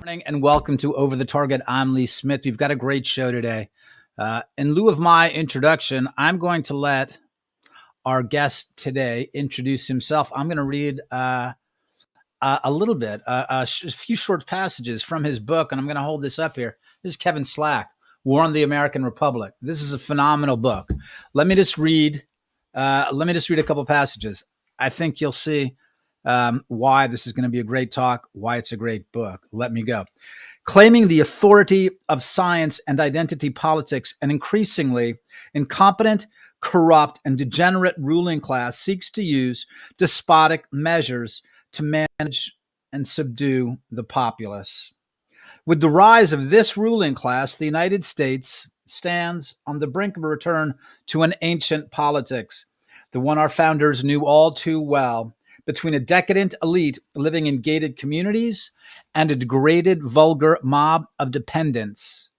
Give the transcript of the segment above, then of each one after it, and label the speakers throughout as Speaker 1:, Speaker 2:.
Speaker 1: Morning and welcome to Over the Target. I'm Lee Smith. We've got a great show today. In lieu of my introduction, I'm going to let our guest today introduce himself. I'm going to read a little bit, a few short passages from his book, and I'm going to hold this up here. This is Kevin Slack, War on the American Republic. This is a phenomenal book. Let me just read a couple passages. I think you'll see why this is going to be a great talk, why it's a great book. Let me go. Claiming the authority of science and identity politics, an increasingly incompetent, corrupt, and degenerate ruling class seeks to use despotic measures to manage and subdue the populace. With the rise of this ruling class, the United States stands on the brink of a return to an ancient politics, the one our founders knew all too well, between a decadent elite living in gated communities and a degraded, vulgar mob of dependents.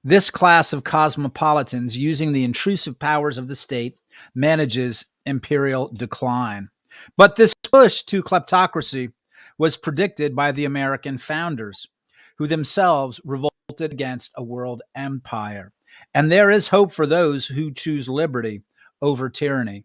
Speaker 1: This class of cosmopolitans, using the intrusive powers of the state, manages imperial decline. But this push to kleptocracy was predicted by the American founders, who themselves revolted against a world empire. And there is hope for those who choose liberty over tyranny.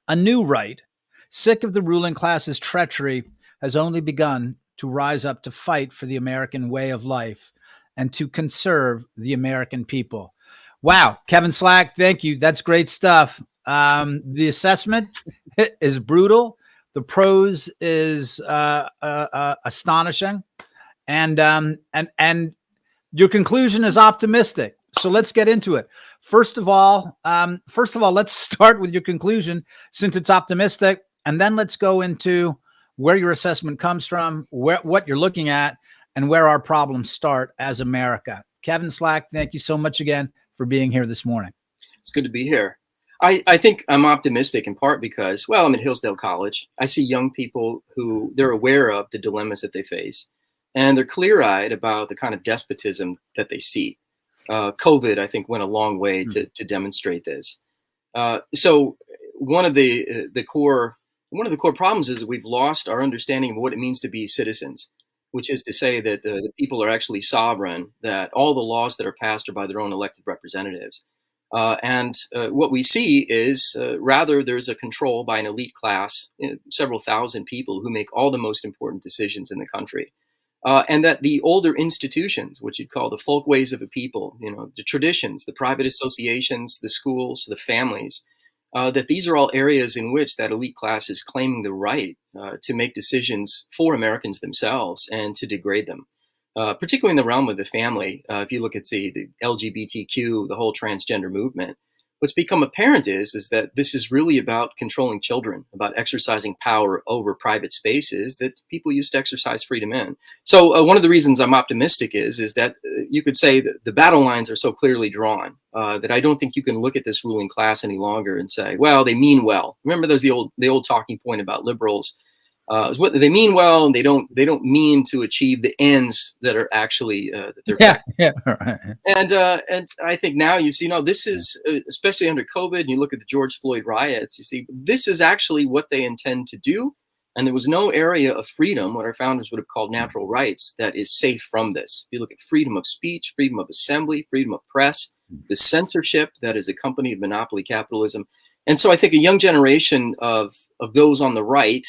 Speaker 1: A new right, sick of the ruling class's treachery, has only begun to rise up to fight for the American way of life and to conserve the American people. Wow, Kevin Slack, thank you. That's great stuff. The assessment is brutal. The prose is astonishing, and your conclusion is optimistic. So let's get into it. First of all, let's start with your conclusion, since it's optimistic, and then let's go into where your assessment comes from, what you're looking at, and where our problems start as America. Kevin Slack, thank you so much again for being here this morning.
Speaker 2: It's good to be here. I think I'm optimistic in part because, well, I'm at Hillsdale College. I see young people who they're aware of the dilemmas that they face, and they're clear-eyed about the kind of despotism that they see. COVID, I think, went a long way to demonstrate this. So one of the core problems is that we've lost our understanding of what it means to be citizens, which is to say that the people are actually sovereign, that all the laws that are passed are by their own elected representatives. And what we see is rather there's a control by an elite class, several thousand people who make all the most important decisions in the country. And that the older institutions, which you'd call the folkways of a people, the traditions, the private associations, the schools, the families, that these are all areas in which that elite class is claiming the right to make decisions for Americans themselves and to degrade them, particularly in the realm of the family. If you look at, the LGBTQ, the whole transgender movement, what's become apparent is that this is really about controlling children, about exercising power over private spaces that people used to exercise freedom in. So one of the reasons I'm optimistic is that you could say that the battle lines are so clearly drawn that I don't think you can look at this ruling class any longer and say, well, they mean well. Remember, there's the old talking point about liberals. What they mean well, and they don't mean to achieve the ends that are actually that they're
Speaker 1: right.
Speaker 2: And I think now you see, this is especially under COVID. And you look at the George Floyd riots, you see this is actually what they intend to do, and there was no area of freedom, what our founders would have called natural rights, that is safe from this. If you look at freedom of speech, freedom of assembly, freedom of press, the censorship that is accompanied monopoly capitalism, and so I think a young generation of those on the right.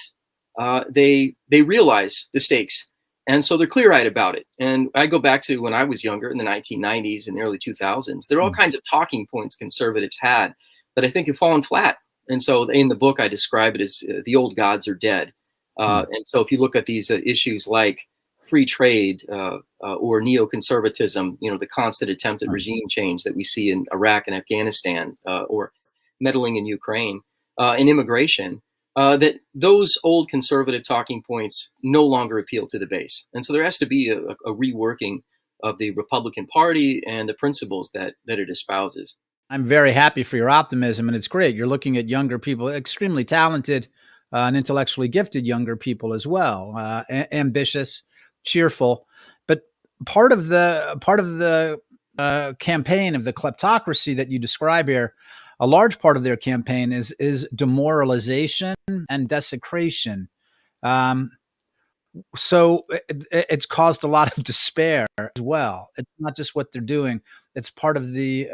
Speaker 2: They realize the stakes, and so they're clear-eyed about it. And I go back to when I was younger in the 1990s and the early 2000s. There are all kinds of talking points conservatives had that I think have fallen flat. And so in the book, I describe it as the old gods are dead. And so if you look at these issues like free trade or neoconservatism, the constant attempt at regime change that we see in Iraq and Afghanistan, or meddling in Ukraine, and immigration, that those old conservative talking points no longer appeal to the base. And so there has to be a reworking of the Republican Party and the principles that it espouses.
Speaker 1: I'm very happy for your optimism, and it's great. You're looking at younger people, extremely talented and intellectually gifted younger people as well, ambitious, cheerful. But part of the campaign of the kleptocracy that you describe here, a large part of their campaign is demoralization and desecration. So it's caused a lot of despair as well. It's not just what they're doing; it's part of the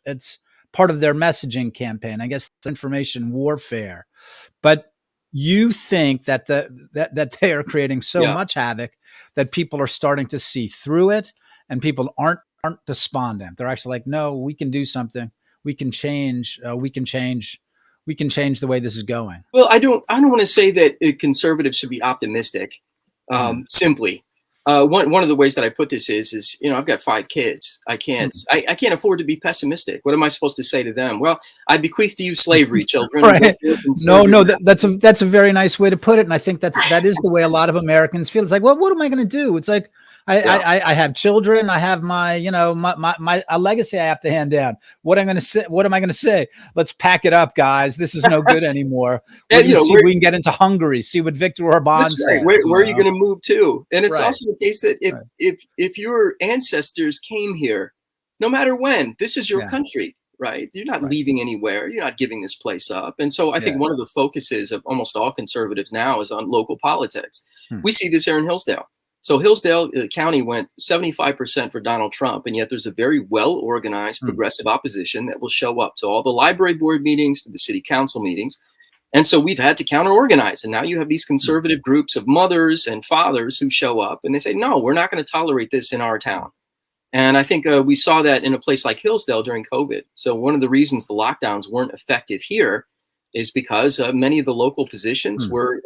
Speaker 1: it's part of their messaging campaign. I guess it's information warfare. But you think that that they are creating so
Speaker 2: Yeah.
Speaker 1: much havoc that people are starting to see through it, and people aren't despondent. They're actually like, no, we can do something. We can change. We can change. We can change the way this is going.
Speaker 2: Well, I don't want to say that conservatives should be optimistic.
Speaker 1: Mm.
Speaker 2: Simply, one of the ways that I put this is I've got 5 kids.
Speaker 1: Mm.
Speaker 2: I can't afford to be pessimistic. What am I supposed to say to them? Well, I bequeath to you slavery, children. And
Speaker 1: Right.
Speaker 2: go
Speaker 1: No,
Speaker 2: conserve your
Speaker 1: no, that's a very nice way to put it, and I think that is the way a lot of Americans feel. It's like, well, what am I going to do? It's like
Speaker 2: yeah.
Speaker 1: I have children. I have my my a legacy I have to hand down. What I'm going to say? What am I going to say? Let's pack it up, guys. This is no good anymore. We're
Speaker 2: And
Speaker 1: going to see if we can get into Hungary. See what Victor Orban
Speaker 2: that's right.
Speaker 1: says.
Speaker 2: Where are you going to move to? And it's
Speaker 1: Right.
Speaker 2: also the case that
Speaker 1: Right.
Speaker 2: if your ancestors came here, no matter when, this is your
Speaker 1: Yeah.
Speaker 2: country, right? You're not
Speaker 1: Right.
Speaker 2: leaving anywhere. You're not giving this place up. And so I
Speaker 1: Yeah.
Speaker 2: think one of the focuses of almost all conservatives now is on local politics.
Speaker 1: Hmm.
Speaker 2: We see this here in Hillsdale. So Hillsdale County went 75% for Donald Trump, and yet there's a very well-organized progressive opposition that will show up to all the library board meetings, to the city council meetings. And so we've had to counter-organize. And now you have these conservative groups of mothers and fathers who show up and they say, no, we're not going to tolerate this in our town. And I think we saw that in a place like Hillsdale during COVID. So one of the reasons the lockdowns weren't effective here is because many of the local positions were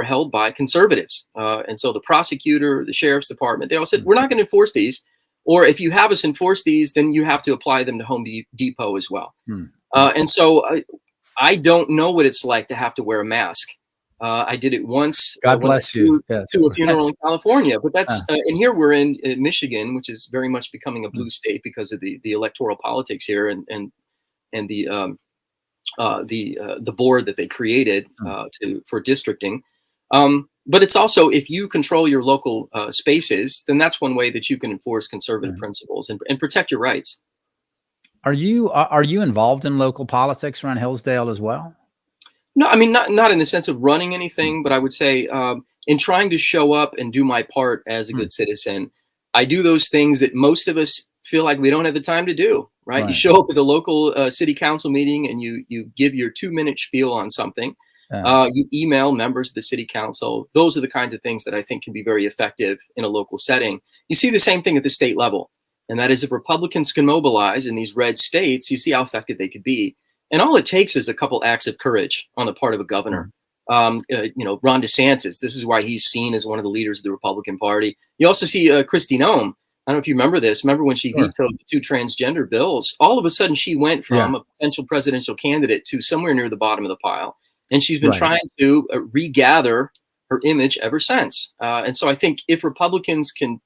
Speaker 2: held by conservatives. And so the prosecutor, the sheriff's department, they all said, we're not going to enforce these. Or if you have us enforce these, then you have to apply them to Home Depot as well. And so I don't know what it's like to have to wear a mask. I did it once.
Speaker 1: God bless you. Yes.
Speaker 2: To a funeral in California, but that's and here we're in Michigan, which is very much becoming a blue state because of the electoral politics here and the board that they created for districting. But it's also, if you control your local spaces, then that's one way that you can enforce conservative principles and protect your rights.
Speaker 1: Are you involved in local politics around Hillsdale as well?
Speaker 2: No, I mean, not in the sense of running anything, but I would say in trying to show up and do my part as a good citizen, I do those things that most of us feel like we don't have the time to do, right? You show up at the local city council meeting and you give your 2-minute spiel on something. You email members of the city council. Those are the kinds of things that I think can be very effective in a local setting. You see the same thing at the state level. And that is, if Republicans can mobilize in these red states, you see how effective they could be. And all it takes is a couple acts of courage on the part of a governor. Ron DeSantis, this is why he's seen as one of the leaders of the Republican Party. You also see Kristi Noem. I don't know if you remember this. Remember when she vetoed the 2 transgender bills? All of a sudden, she went from a potential presidential candidate to somewhere near the bottom of the pile. And she's been trying to regather her image ever since. And so I think if Republicans can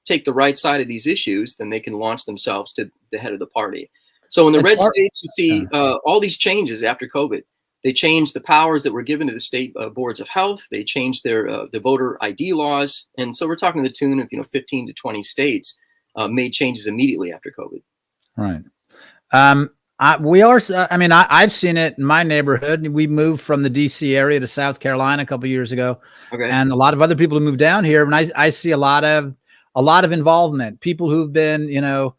Speaker 2: take the right side of these issues, then they can launch themselves to the head of the party. So in the red states, you see all these changes after COVID. They changed the powers that were given to the state boards of health. They changed their voter ID laws. And so we're talking to the tune of 15 to 20 states made changes immediately after COVID.
Speaker 1: Right. I've seen it in my neighborhood. We moved from the DC area to South Carolina a couple of years ago.
Speaker 2: Okay.
Speaker 1: And a lot of other people who moved down here. And I see a lot of involvement, people who've been,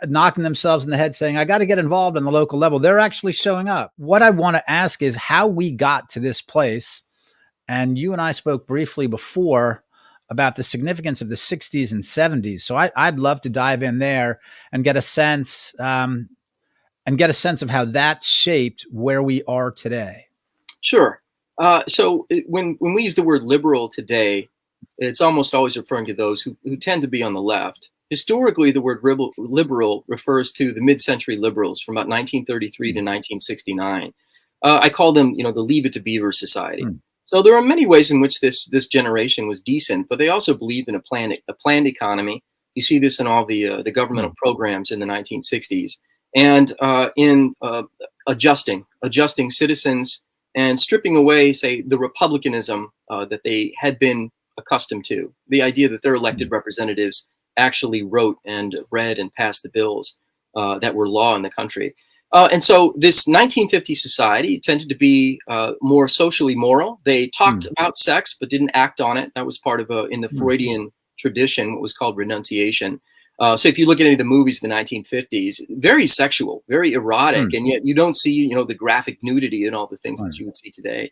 Speaker 1: knocking themselves in the head saying, I got to get involved on the local level. They're actually showing up. What I want to ask is how we got to this place. And you and I spoke briefly before about the significance of the 60s and 70s. So I'd love to dive in there and get a sense of how that shaped where we are today.
Speaker 2: Sure. So when we use the word liberal today, it's almost always referring to those who tend to be on the left. Historically, the word liberal refers to the mid-century liberals from about 1933 to 1969. I call them, the Leave It to Beaver Society. So there are many ways in which this generation was decent, but they also believed in a planned economy. You see this in all the governmental programs in the 1960s, and in adjusting citizens and stripping away, say, the republicanism that they had been accustomed to. The idea that their elected representatives actually wrote and read and passed the bills that were law in the country. And so this 1950s society tended to be more socially moral. They talked about sex, but didn't act on it. That was part of in the Freudian tradition, what was called renunciation. So if you look at any of the movies of the 1950s, very sexual, very erotic, and yet you don't see, the graphic nudity and all the things that you would see today.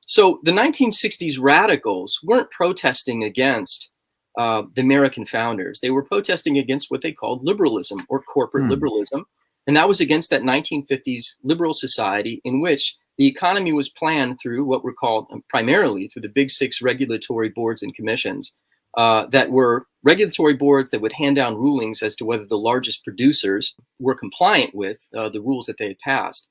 Speaker 2: So the 1960s radicals weren't protesting against the American founders. They were protesting against what they called liberalism or corporate liberalism. And that was against that 1950s liberal society in which the economy was planned through what were called primarily through the big six regulatory boards and commissions that were regulatory boards that would hand down rulings as to whether the largest producers were compliant with the rules that they had passed.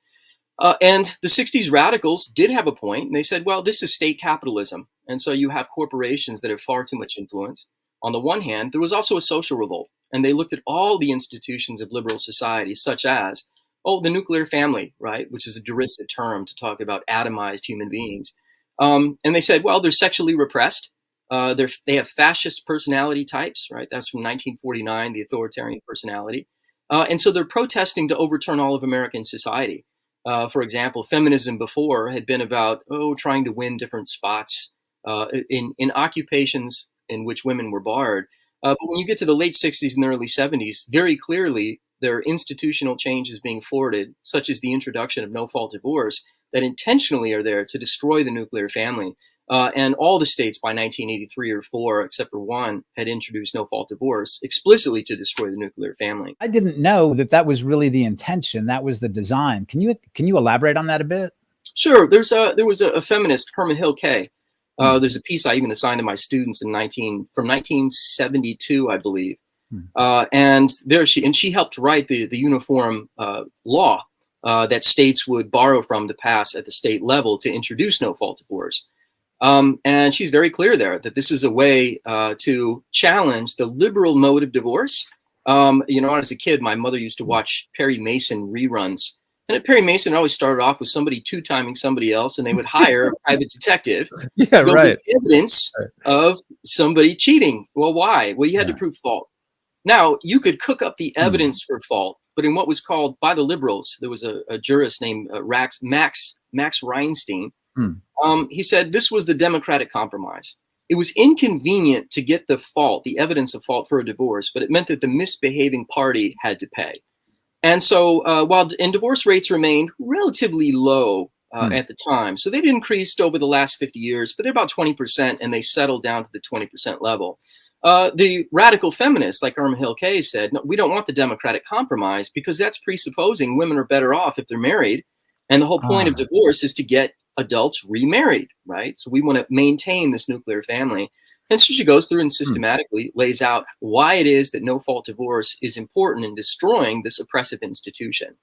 Speaker 2: And the 60s radicals did have a point, and they said, well, this is state capitalism. And so you have corporations that have far too much influence. On the one hand, there was also a social revolt, and they looked at all the institutions of liberal society, such as, the nuclear family, right, which is a derisive term to talk about atomized human beings. And they said, well, they're sexually repressed. They have fascist personality types, right? That's from 1949, the authoritarian personality. And so they're protesting to overturn all of American society. For example, feminism before had been about, trying to win different spots in occupations in which women were barred. But when you get to the late 60s and the early 70s, very clearly there are institutional changes being forwarded, such as the introduction of no-fault divorce, that intentionally are there to destroy the nuclear family. And all the states by 1983 or 4, except for one, had introduced no-fault divorce explicitly to destroy the nuclear family.
Speaker 1: I didn't know that was really the intention. That was the design. Can you elaborate on that a bit?
Speaker 2: Sure. There was a feminist, Herman Hill Kay. There's a piece I even assigned to my students from 1972, I believe. And she helped write the uniform law that states would borrow from to pass at the state level to introduce no-fault divorce. And she's very clear there that this is a way to challenge the liberal mode of divorce. As a kid, my mother used to watch Perry Mason reruns. And at Perry Mason, it always started off with somebody two-timing somebody else, and they would hire a private detective to go get evidence of somebody cheating. Well, why? Well, you had to prove fault. Now, you could cook up the evidence for fault, but in what was called by the liberals, there was a jurist named Max Reinstein. He said this was the democratic compromise. It was inconvenient to get the evidence of fault for a divorce, but it meant that the misbehaving party had to pay. And so while divorce rates remained relatively low at the time, so they'd increased over the last 50 years, but they're about 20%, and they settled down to the 20% level. The radical feminists, like Herman Hill Kay, said, no, we don't want the democratic compromise because that's presupposing women are better off if they're married. And the whole point of divorce is to get adults remarried, right? So we want to maintain this nuclear family. And so she goes through and systematically lays out why it is that no-fault divorce is important in destroying this oppressive institution.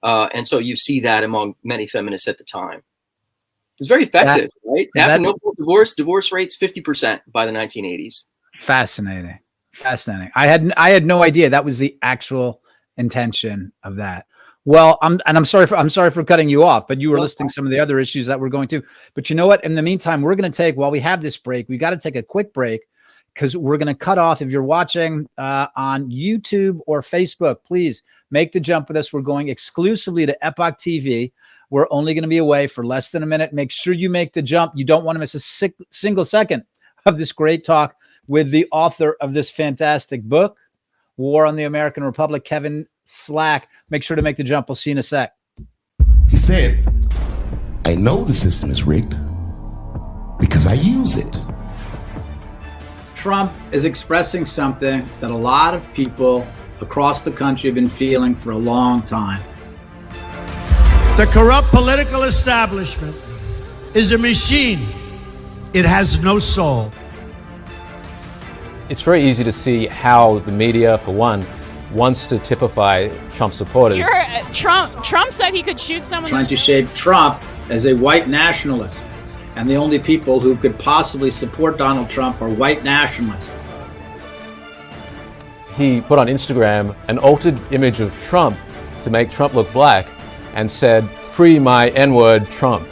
Speaker 2: And so you see that among many feminists at the time. It was very effective, right? After no-fault divorce rates 50% by the 1980s.
Speaker 1: Fascinating. I had no idea that was the actual intention of that. Well, I'm sorry for cutting you off, but you were listing some of the other issues that we're going to. But you know what? In the meantime, we're going to take, while we have this break, we got to take a quick break because we're going to cut off. If you're watching on YouTube or Facebook, please make the jump with us. We're going exclusively to Epoch TV. We're only going to be away for less than a minute. Make sure you make the jump. You don't want to miss a single second of this great talk with the author of this fantastic book, War on the American Republic, Kevin Slack. Make sure to make the jump. We'll see you in a sec.
Speaker 3: He said, I know the system is rigged because I use it.
Speaker 1: Trump is expressing something that a lot of people across the country have been feeling for a long time.
Speaker 4: The corrupt political establishment is a machine. It has no soul.
Speaker 5: It's very easy to see how the media, for one, wants to typify Trump supporters.
Speaker 6: Trump said he could shoot someone.
Speaker 1: Trying to shape Trump as a white nationalist. And the only people who could possibly support Donald Trump are white nationalists.
Speaker 5: He put on Instagram an altered image of Trump to make Trump look black and said, "Free my N-word, Trump."